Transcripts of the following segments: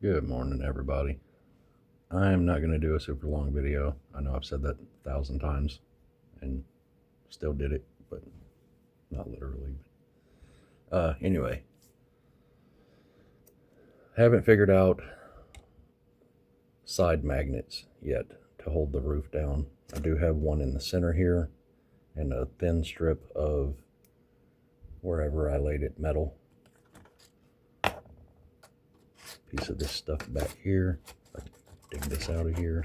Good morning, everybody. I am not going to do a super long video. I know I've said that 1,000 times and still did it, but not literally. Anyway, haven't figured out side magnets yet to hold the roof down. I do have one in the center here and a thin strip of wherever I laid it metal. Piece of this stuff back here. I can dig this out of here.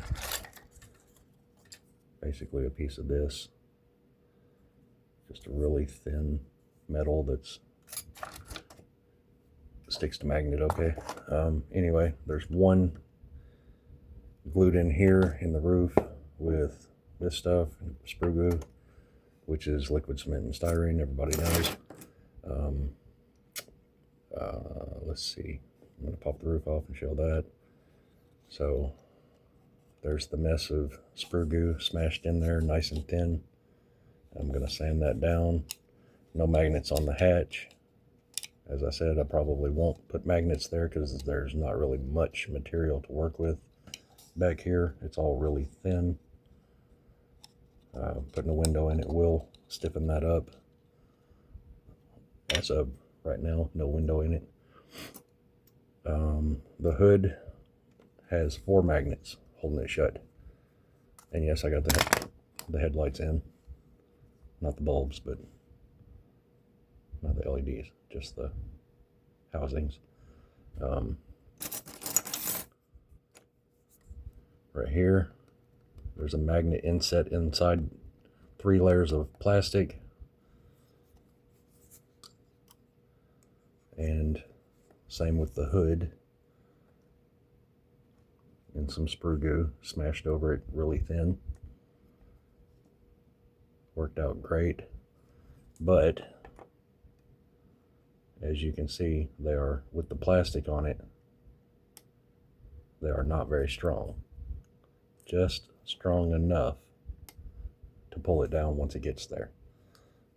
Basically a piece of this. Just a really thin metal that's sticks to magnet okay. Anyway, there's one glued in here in the roof with this stuff, sprue glue, which is liquid cement and styrene, everybody knows. Let's see, I'm going to pop the roof off and show that. So there's the mess of sprue glue smashed in there, nice and thin. I'm going to sand that down. No magnets on the hatch. As I said, I probably won't put magnets there because there's not really much material to work with back here. It's all really thin. Putting a window in it will stiffen that up. As of right now, no window in it. The hood has 4 magnets holding it shut. And yes, I got the headlights in. Not the bulbs, but not the LEDs, just the housings. Right here, there's a magnet inset inside 3 layers of plastic. And same with the hood. And some sprue glue smashed over it really thin. Worked out great. But as you can see, they are, with the plastic on it, they are not very strong. Just strong enough to pull it down once it gets there.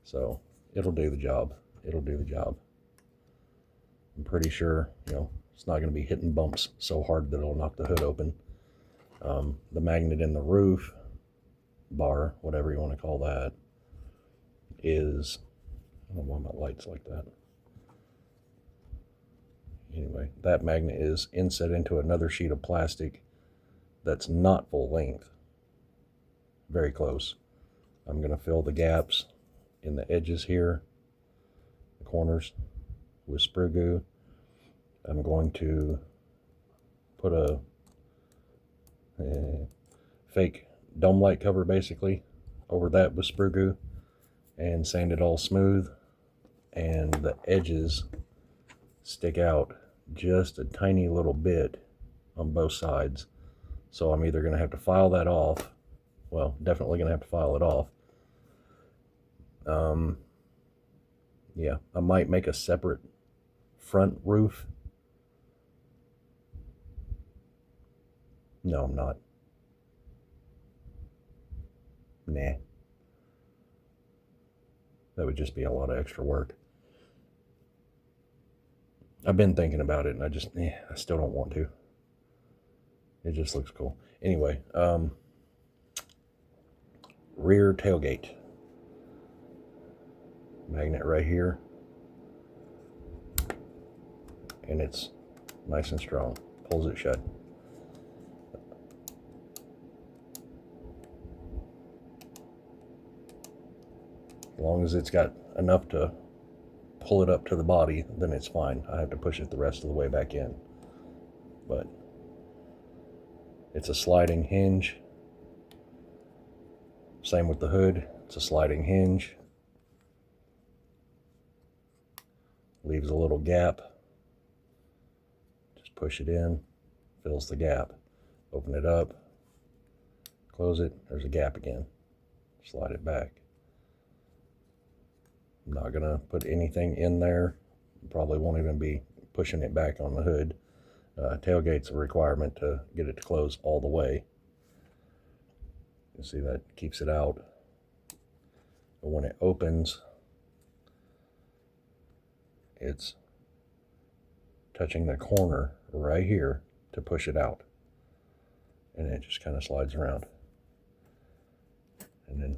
So it'll do the job. It'll do the job. I'm pretty sure, it's not going to be hitting bumps so hard that it'll knock the hood open. The magnet in the roof bar, whatever you want to call that, is, I don't know why my light's like that. Anyway, that magnet is inset into another sheet of plastic that's not full length. Very close. I'm going to fill the gaps in the edges here, the corners, with sprue glue. I'm going to put a fake dome light cover basically over that with sprue glue and sand it all smooth, and the edges stick out just a tiny little bit on both sides. So I'm either going to have to file that off. Well, definitely going to have to file it off. Yeah, I might make a separate front roof. No, I'm not. Nah. That would just be a lot of extra work. I've been thinking about it and I still don't want to. It just looks cool. Anyway, rear tailgate. Magnet right here. And it's nice and strong. Pulls it shut. As long as it's got enough to pull it up to the body, then it's fine. I have to push it the rest of the way back in. But it's a sliding hinge. Same with the hood. It's a sliding hinge. Leaves a little gap. Just push it in, fills the gap. Open it up, close it, there's a gap again. Slide it back. I'm not gonna put anything in there. Probably won't even be pushing it back on the hood. Tailgate's a requirement to get it to close all the way. You see that keeps it out. But when it opens, it's touching the corner right here to push it out. And it just kind of slides around. And then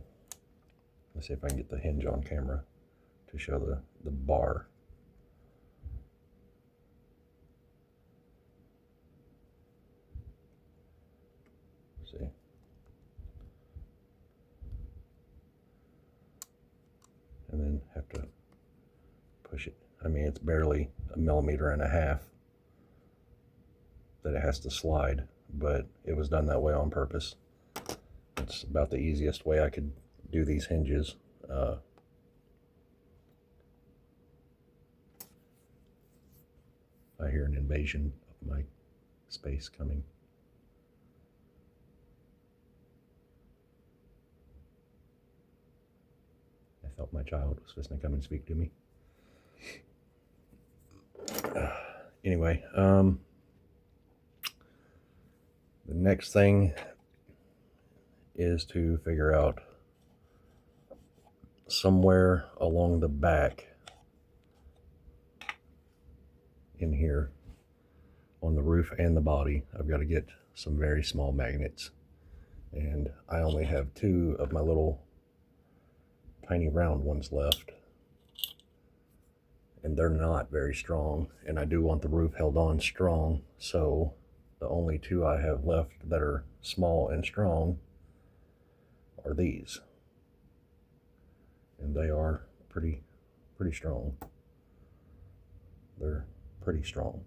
let's see if I can get the hinge on camera to show the bar. See? And then have to push it. I mean, it's barely 1.5 millimeters that it has to slide, but it was done that way on purpose. It's about the easiest way I could do these hinges. I hear an invasion of my space coming. I felt my child was supposed to come and speak to me. Anyway, the next thing is to figure out somewhere along the back in here on the roof and the body, I've got to get some very small magnets. And I only have 2 of my little tiny round ones left. And they're not very strong. And I do want the roof held on strong. So the only 2 I have left that are small and strong are these. And they are pretty strong. They're pretty strong.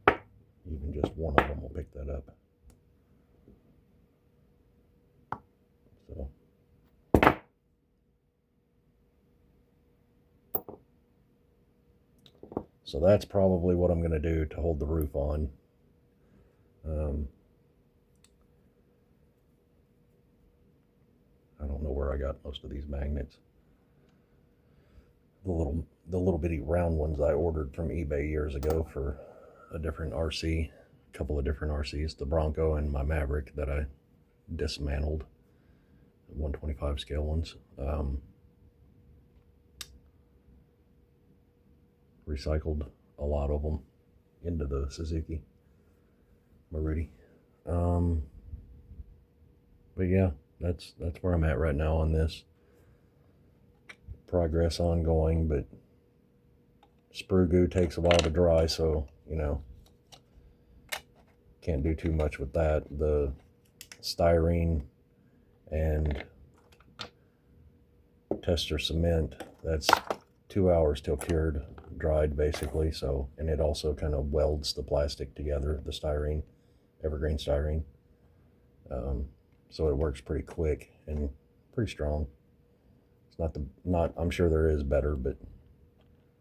Even just one of them will pick that up. So that's probably what I'm going to do to hold the roof on. I don't know where I got most of these magnets. The little bitty round ones I ordered from eBay years ago for a different RC, a couple of different RCs, the Bronco and my Maverick that I dismantled, 125 scale ones. Recycled a lot of them into the Suzuki Maruti. But yeah, that's where I'm at right now on this. Progress ongoing, but sprue goo takes a while to dry, so you know, can't do too much with that. The styrene and tester cement, that's 2 hours till cured, dried basically. So, and it also kind of welds the plastic together, the styrene, evergreen styrene. So it works pretty quick and pretty strong. It's not I'm sure there is better, but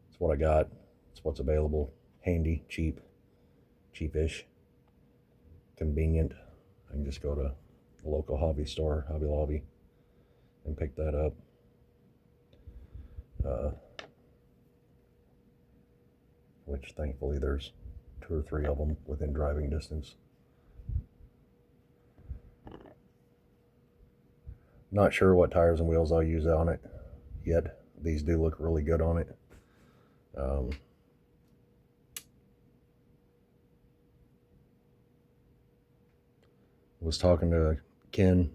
it's what I got. It's what's available. Handy, cheapish, convenient. I can just go to the local hobby store, Hobby Lobby, and pick that up. Which thankfully there's 2 or 3 of them within driving distance. Not sure what tires and wheels I'll use on it yet. These do look really good on it. Was talking to Ken,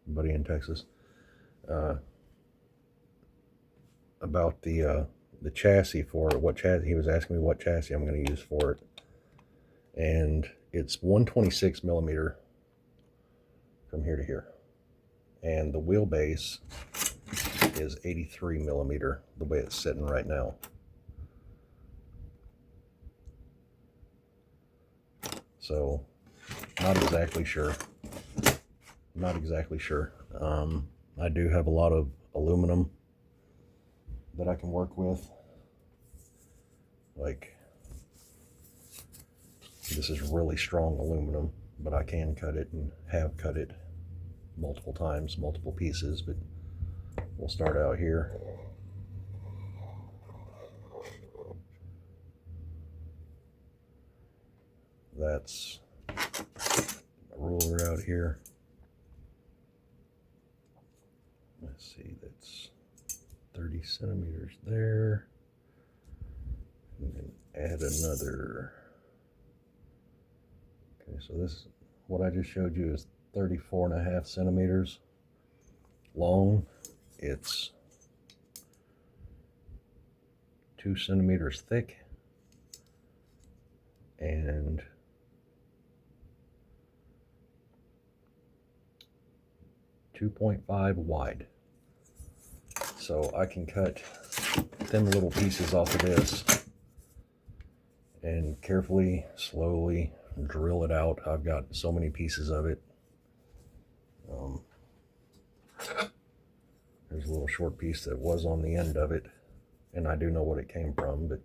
buddy in Texas, about the chassis for it. What chassis? He was asking me what chassis I'm going to use for it, and it's 126 millimeter from here to here, and the wheelbase is 83 millimeter the way it's sitting right now. So not exactly sure. I do have a lot of aluminum that I can work with. Like, this is really strong aluminum, but I can cut it and have cut it multiple times, multiple pieces. But we'll start out here. That's a ruler out here. Let's see, that's 30 centimeters there. And then add another Okay, so this, what I just showed you is 34.5 centimeters long. It's 2 centimeters thick and 2.5 wide. So I can cut thin little pieces off of this and carefully, slowly drill it out. I've got so many pieces of it. There's a little short piece that was on the end of it, and I do know what it came from, but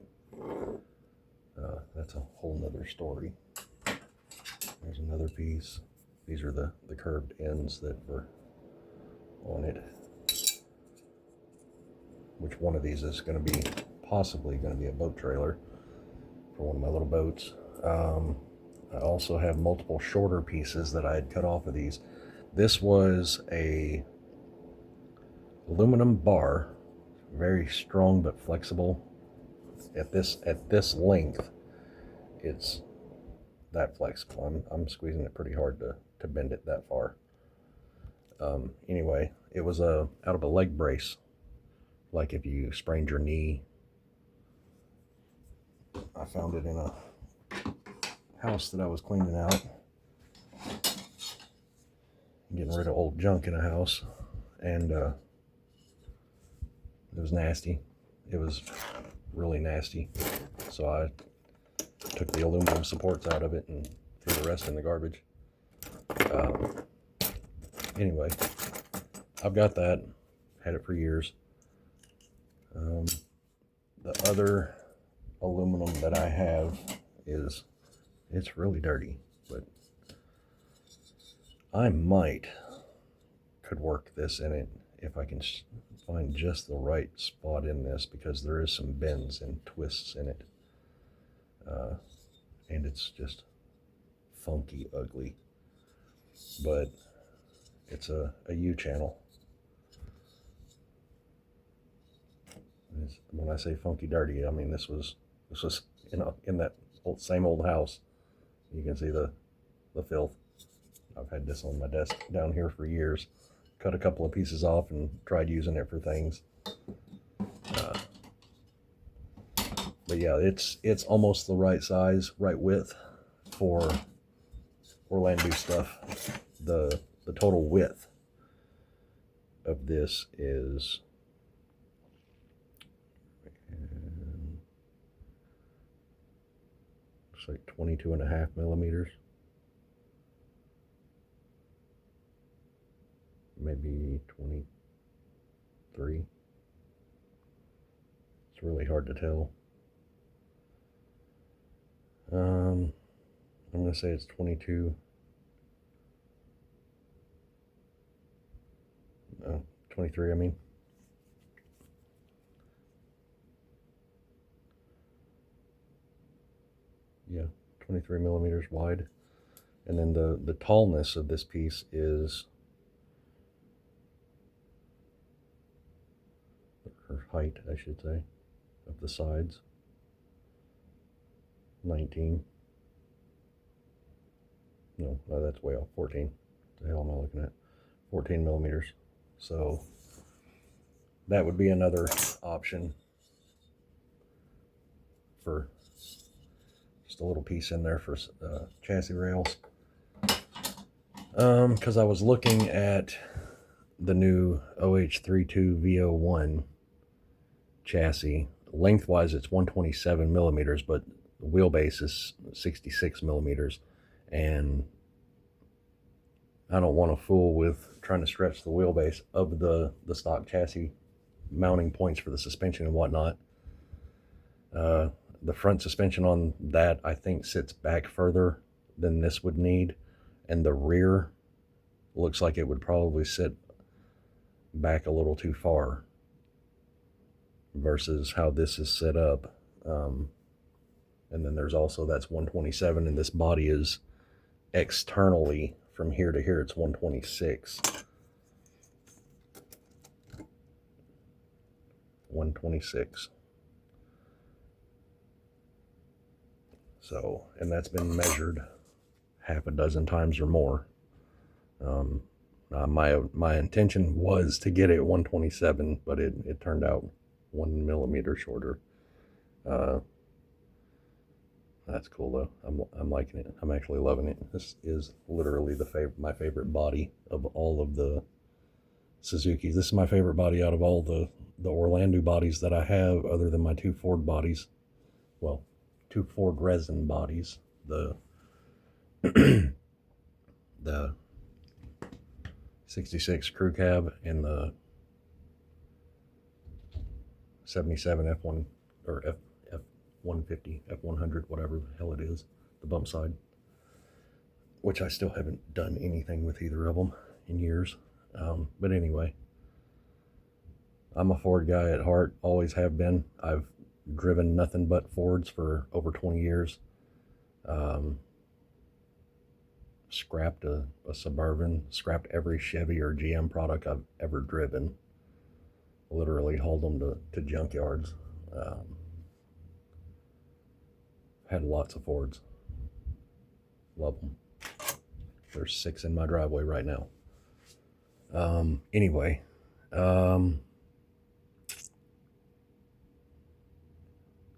that's a whole nother story. There's another piece. These are the curved ends that were on it. Which one of these is going to be possibly going to be a boat trailer for one of my little boats. I also have multiple shorter pieces that I had cut off of these. This was a aluminum bar, very strong but flexible. At this length, it's that flexible. I'm squeezing it pretty hard to bend it that far. Anyway, it was out of a leg brace, like if you sprained your knee. I found it in a house that I was cleaning out, getting rid of old junk in a house, and it was nasty. It was really nasty. So I took the aluminum supports out of it and threw the rest in the garbage. Anyway, I've got that, had it for years. The other aluminum that I have it's really dirty, but I could work this in it if I can find just the right spot in this, because there is some bends and twists in it, and it's just funky ugly, but it's a U-channel. When I say funky dirty, I mean this was in that same old house. You can see the filth. I've had this on my desk down here for years. Cut a couple of pieces off and tried using it for things. But yeah, it's almost the right size, right width for Orlando stuff. The total width of this is looks like 22.5 millimeters. Maybe 23. It's really hard to tell. I'm going to say it's 22. No, 23, I mean. Yeah, 23 millimeters wide. And then the tallness of this piece is, or height, I should say, of the sides, 19. No, that's way off. 14. What the hell am I looking at? 14 millimeters. So that would be another option for just a little piece in there for chassis rails. Because I was looking at the new OH32 V01 chassis. Lengthwise, it's 127 millimeters, but the wheelbase is 66 millimeters. And I don't want to fool with trying to stretch the wheelbase of the stock chassis mounting points for the suspension and whatnot. The front suspension on that, I think, sits back further than this would need, and the rear looks like it would probably sit back a little too far versus how this is set up. And then there's also, that's 127, and this body is externally from here to here, it's 126. 126. So, and that's been measured half a dozen times or more. My intention was to get it 127, but it turned out 1 millimeter shorter. That's cool though. I'm liking it. I'm actually loving it. This is literally my favorite body of all of the Suzuki's. This is my favorite body out of all the Orlando bodies that I have, other than my 2 Ford bodies. Well, 2 Ford resin bodies. The the 66 crew cab and the 77 F1 or F150, F100, whatever the hell it is, the bump side, which I still haven't done anything with either of them in years. But anyway, I'm a Ford guy at heart, always have been. I've driven nothing but Fords for over 20 years. Scrapped a Suburban, scrapped every Chevy or GM product I've ever driven. Literally hauled them to junkyards. Had lots of Fords. Love them. There's 6 in my driveway right now. Anyway,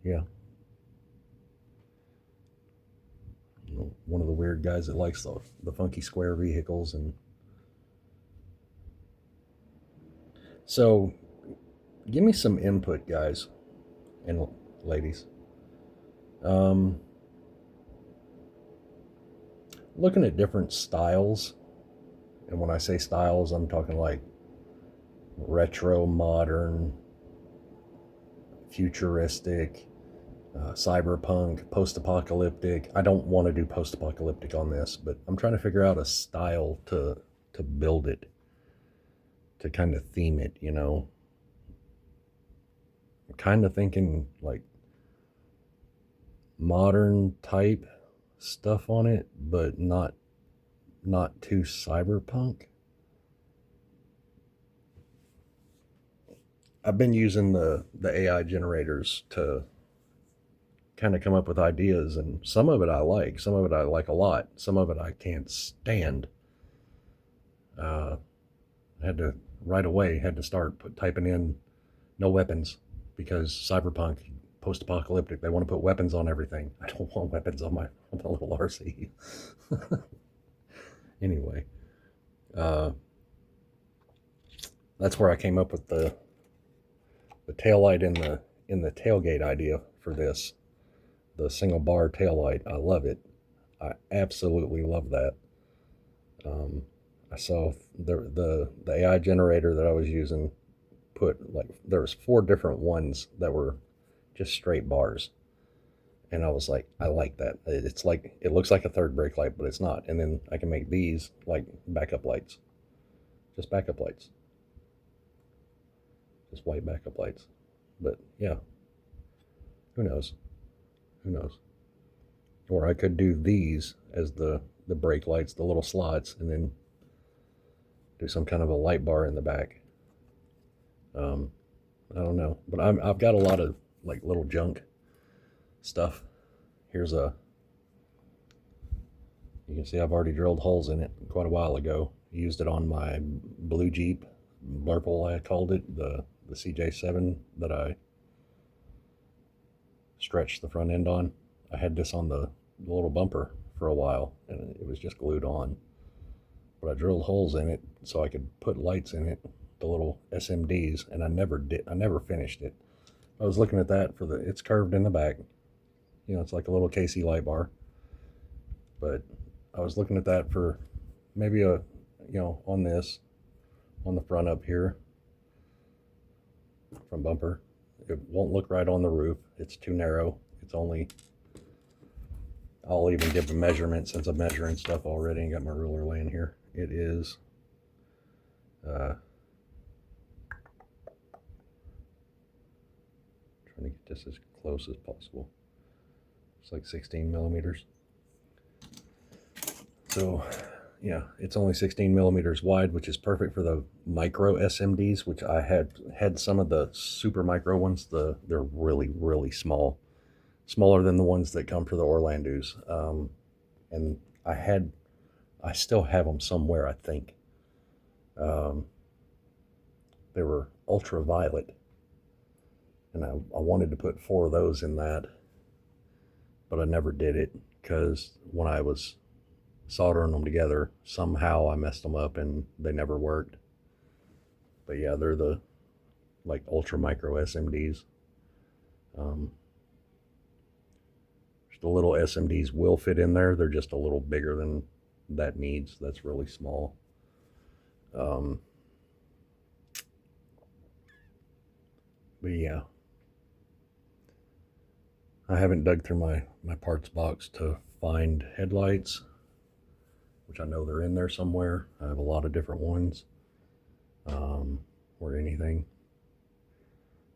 yeah. One of the weird guys that likes the funky square vehicles. And so give me some input, guys and ladies. Looking at different styles, and when I say styles, I'm talking like retro, modern, futuristic, cyberpunk, post-apocalyptic. I don't want to do post-apocalyptic on this, but I'm trying to figure out a style to build it, to kind of theme it, you know. I'm kind of thinking like modern type stuff on it, but not too cyberpunk. I've been using the AI generators to kind of come up with ideas, and some of it I like, some of it I like a lot, some of it I can't stand. I had to right away had to start typing in no weapons, because cyberpunk, post-apocalyptic, they want to put weapons on everything. I don't want weapons on my little RC. Anyway, that's where I came up with the taillight in the tailgate idea for this. The single bar taillight. I love it. I absolutely love that. I saw the AI generator that I was using put, like, there was 4 different ones that were just straight bars, and I was like, I like that. It's like, it looks like a third brake light, but it's not. And then I can make these like backup lights, just backup lights, just white backup lights. But yeah, who knows? Who knows? Or I could do these as the brake lights, the little slots, and then do some kind of a light bar in the back. I don't know, but I've got a lot of like little junk stuff. Here's you can see I've already drilled holes in it quite a while ago. Used it on my blue Jeep, Blurple I called it, the CJ7 that I stretched the front end on. I had this on the little bumper for a while, and it was just glued on. But I drilled holes in it so I could put lights in it, the little SMDs, and I never finished it. I was looking at that for it's curved in the back. You know, it's like a little KC light bar. But I was looking at that for maybe on the front up here, from bumper. It won't look right on the roof. It's too narrow. It's only, I'll even give a measurement since I'm measuring stuff already and got my ruler laying here. It is trying to get this as close as possible. It's like 16 millimeters. So yeah, it's only 16 millimeters wide, which is perfect for the micro SMDs, which I had some of the super micro ones. They're really, really small, smaller than the ones that come for the Orlandos. And I still have them somewhere, I think. They were ultraviolet, and I wanted to put 4 of those in that, but I never did it because when I was soldering them together, somehow I messed them up and they never worked. But yeah, they're the like ultra micro SMDs. The little SMDs will fit in there. They're just a little bigger than that needs. That's really small. But yeah, I haven't dug through my parts box to find headlights, which I know they're in there somewhere. I have a lot of different ones, or anything.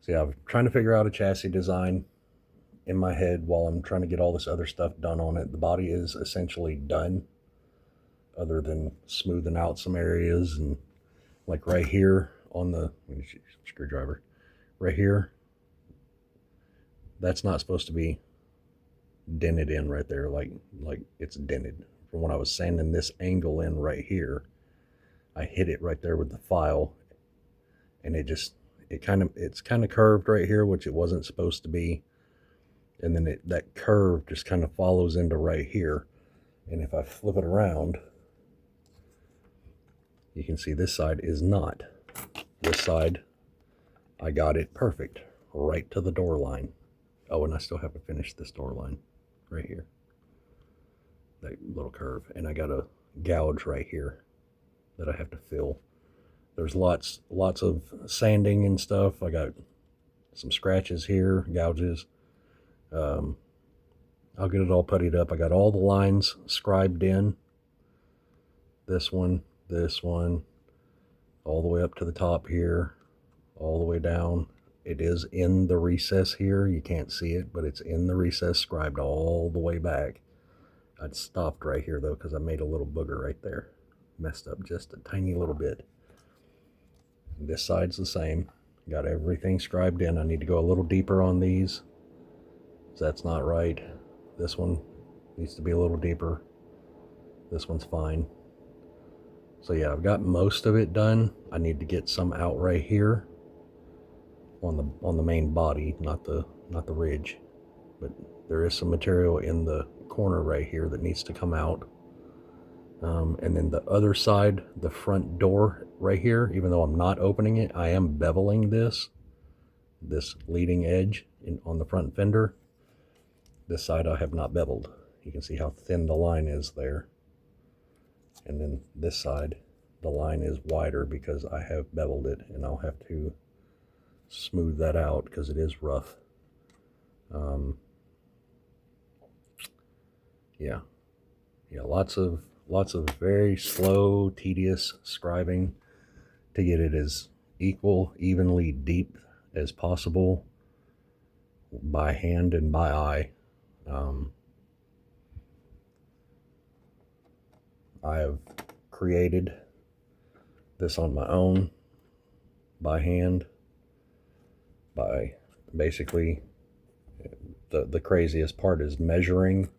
So yeah, I'm trying to figure out a chassis design in my head while I'm trying to get all this other stuff done on it. The body is essentially done, other than smoothing out some areas, and like right here on the screwdriver, right here, that's not supposed to be dented in right there, like it's dented. From when I was sanding this angle in right here, I hit it right there with the file, and it's kind of curved right here, which it wasn't supposed to be. And then that curve just kind of follows into right here. And if I flip it around, you can see this side is not. This side, I got it perfect, right to the door line. Oh, and I still have to finish this door line right here. That little curve. And I got a gouge right here that I have to fill. There's lots of sanding and stuff. I got some scratches here, gouges. I'll get it all puttied up. I got all the lines scribed in. This one, all the way up to the top here, all the way down. It is in the recess here. You can't see it, but it's in the recess, scribed all the way back. I'd stopped right here though, because I made a little booger right there. Messed up just a tiny little bit. This side's the same. Got everything scribed in. I need to go a little deeper on these. That's not right. This one needs to be a little deeper. This one's fine. So yeah, I've got most of it done. I need to get some out right here on the main body, not the ridge. But there is some material in the corner right here that needs to come out. And then the other side, the front door right here, even though I'm not opening it, I am beveling this leading edge on the front fender. This side I have not beveled. You can see how thin the line is there. And then this side, the line is wider because I have beveled it, and I'll have to smooth that out because it is rough. Yeah, lots of very slow, tedious scribing to get it as evenly deep as possible by hand and by eye. I have created this on my own by hand, by basically the craziest part is measuring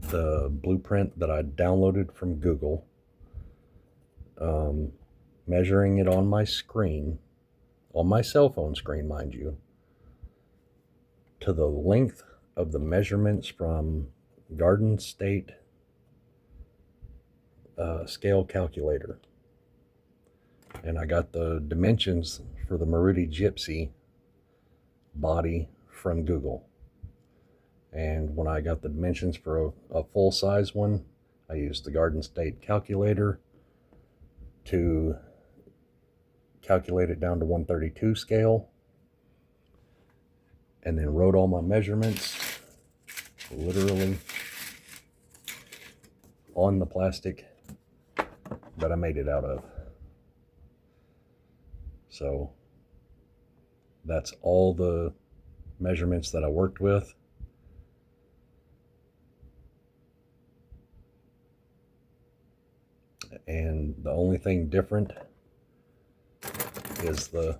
the blueprint that I downloaded from Google, measuring it on my screen, on my cell phone screen, mind you, to the length of the measurements from Garden State scale calculator. And I got the dimensions for the Maruti Gypsy body from Google. And when I got the dimensions for a full-size one, I used the Garden State calculator to calculate it down to 132 scale, and then wrote all my measurements literally on the plastic that I made it out of. So that's all the measurements that I worked with. And the only thing different is the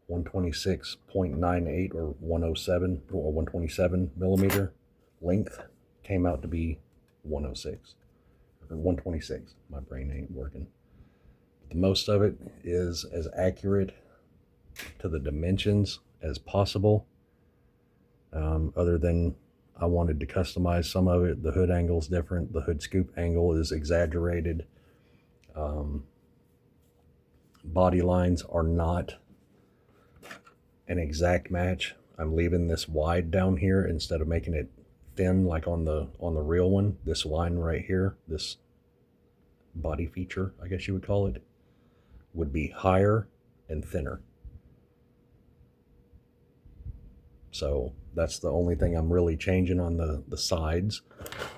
126.98 or 107 or 127 millimeter length came out to be 106 or 126. My brain ain't working. The most of it is as accurate to the dimensions as possible. Other than I wanted to customize some of it. The hood angle is different. The hood scoop angle is exaggerated. Body lines are not an exact match. I'm leaving this wide down here instead of making it thin like on the real one. This line right here, this body feature, I guess you would call it, would be higher and thinner. So that's the only thing I'm really changing on the sides.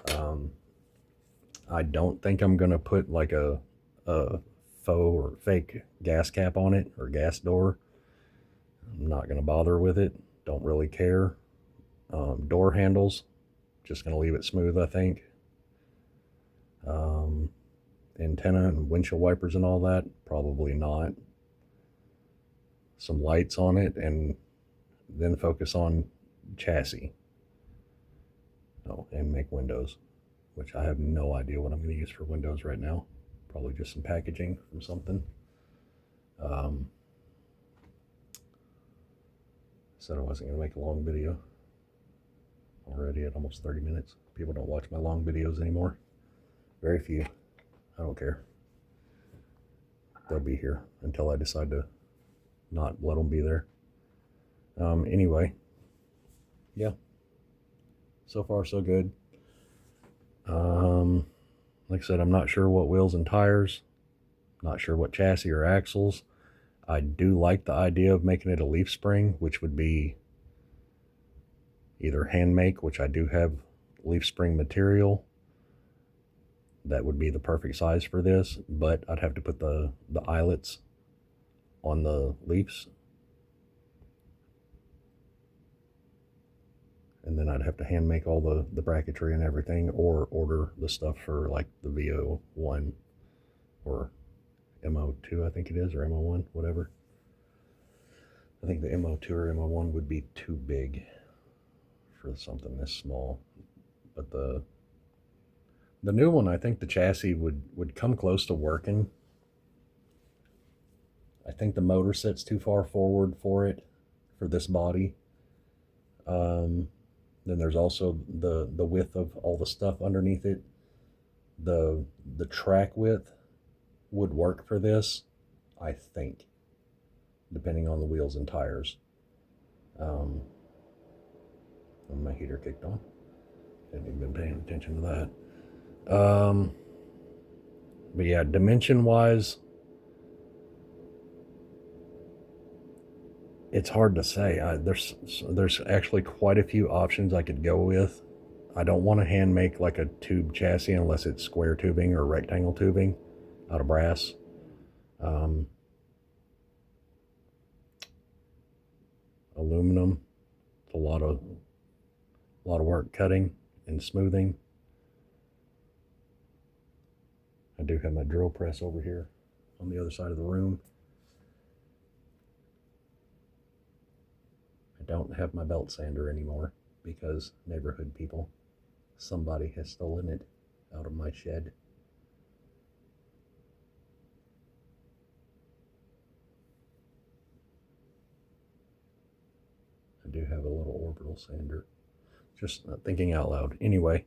I don't think I'm gonna put like a faux or fake gas cap on it or gas door. I'm not gonna bother with it. Don't really care. Door handles, just gonna leave it smooth, I think. Antenna and windshield wipers and all that, probably not. Some lights on it, and then focus on chassis. Oh, and make windows, which I have no idea what I'm going to use for windows right now. Probably just some packaging from something. Said I wasn't going to make a long video. Already at almost 30 minutes. People don't watch my long videos anymore. Very few. I don't care. They'll be here until I decide to not let them be there. Anyway, yeah. So far, so good. Like I said, I'm not sure what wheels and tires. Not sure what chassis or axles. I do like the idea of making it a leaf spring, which would be either hand make, which I do have leaf spring material. That would be the perfect size for this, but I'd have to put the eyelets on the leaves. And then I'd have to hand make all the bracketry and everything, or order the stuff for like the VO1 or MO2, I think it is, or MO1, whatever. I think the MO2 or MO1 would be too big for something this small. But the new one, I think the chassis would come close to working. I think the motor set's too far forward for it, for this body. Then there's also the width of all the stuff underneath it. The track width would work for this, I think, depending on the wheels and tires. When my heater kicked on, hadn't even been paying attention to that. But yeah, dimension wise, it's hard to say. There's actually quite a few options I could go with. I don't want to hand make like a tube chassis unless it's square tubing or rectangle tubing out of brass. Aluminum, it's a lot of work cutting and smoothing. I do have my drill press over here on the other side of the room. I don't have my belt sander anymore because neighborhood people, somebody has stolen it out of my shed. I do have a little orbital sander. Just thinking out loud. Anyway,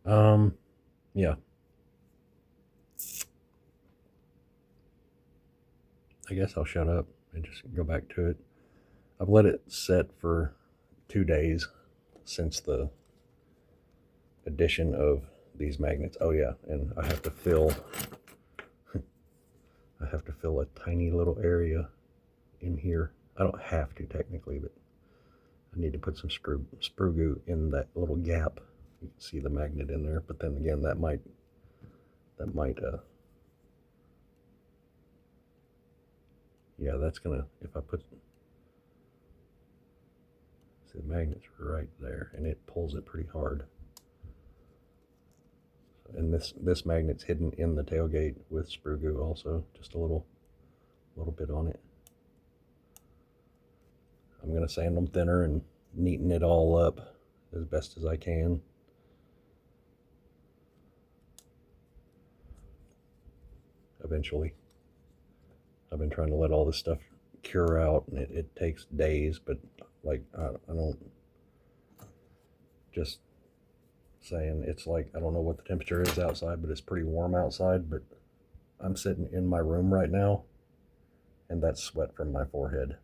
yeah. I guess I'll shut up and just go back to it. I've let it set for 2 days since the addition of these magnets. Oh yeah, and I have to fill a tiny little area in here. I don't have to technically, but I need to put some sprue goo in that little gap. You can see the magnet in there, but then again, that might yeah, that's gonna, if I put, see the magnet's right there and it pulls it pretty hard. And this magnet's hidden in the tailgate with sprue goo also, just a little bit on it. I'm gonna sand them thinner and neaten it all up as best as I can. eventually. I've been trying to let all this stuff cure out, and it takes days, but like, I don't, just saying, it's like, I don't know what the temperature is outside, but it's pretty warm outside. But I'm sitting in my room right now, and that's sweat from my forehead.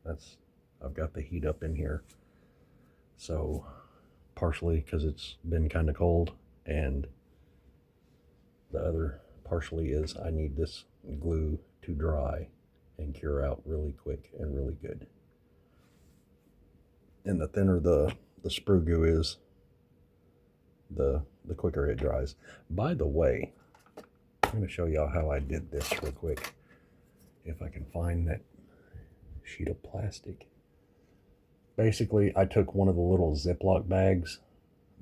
I've got the heat up in here. So partially because it's been kind of cold, and the other partially is I need this glue to dry and cure out really quick and really good. And the thinner the sprue goo is, the quicker it dries. By the way, I'm going to show y'all how I did this real quick. If I can find that sheet of plastic. Basically, I took one of the little Ziploc bags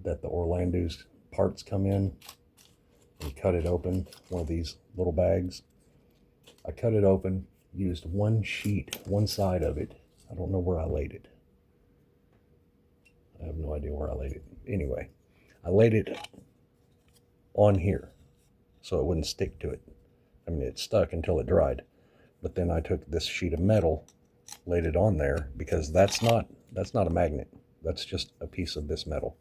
that the Orlando's parts come in and cut it open, one of these little bags. I cut it open, used one sheet, one side of it. I don't know where I laid it. I have no idea where I laid it. Anyway, I laid it on here so it wouldn't stick to it. I mean, it stuck until it dried. But then I took this sheet of metal, laid it on there, because that's not a magnet. That's just a piece of this metal.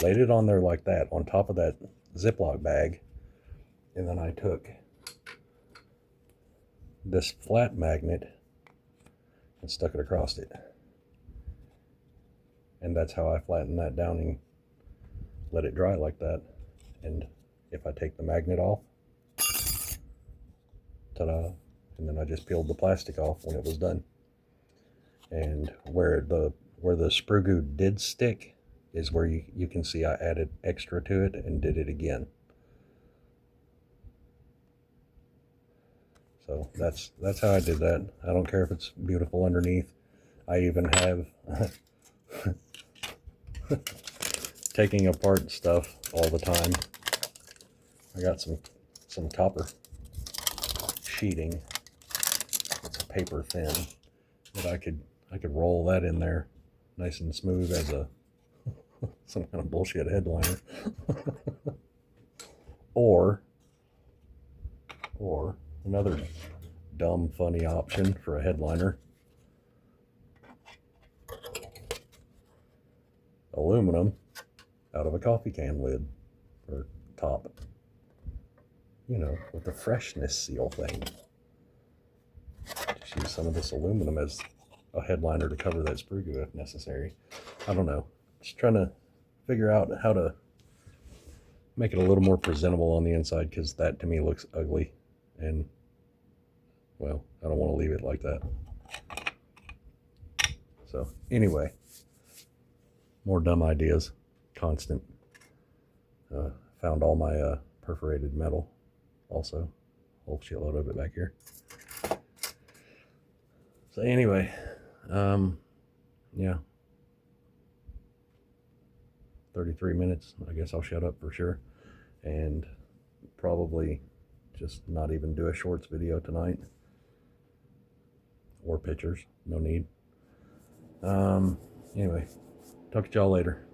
Laid it on there like that, on top of that Ziploc bag. And then I took this flat magnet and stuck it across it. And that's how I flattened that down and let it dry like that. And if I take the magnet off, ta-da, and then I just peeled the plastic off when it was done. And where the sprue goo did stick is where you can see I added extra to it and did it again. So that's how I did that. I don't care if it's beautiful underneath. I even have taking apart stuff all the time. I got some copper sheeting. It's paper thin, but I could roll that in there nice and smooth as a some kind of bullshit headliner. or another dumb funny option for a headliner, aluminum out of a coffee can lid or top, you know, with the freshness seal thing. Just use some of this aluminum as a headliner to cover that sprue goo if necessary. I don't know, just trying to figure out how to make it a little more presentable on the inside, because that to me looks ugly, and well, I don't want to leave it like that. So anyway, more dumb ideas, constant. Found all my perforated metal also, whole shitload of it back here. So anyway, yeah, 33 minutes. I guess I'll shut up for sure, and probably just not even do a shorts video tonight, or pictures, no need. Anyway, talk to y'all later.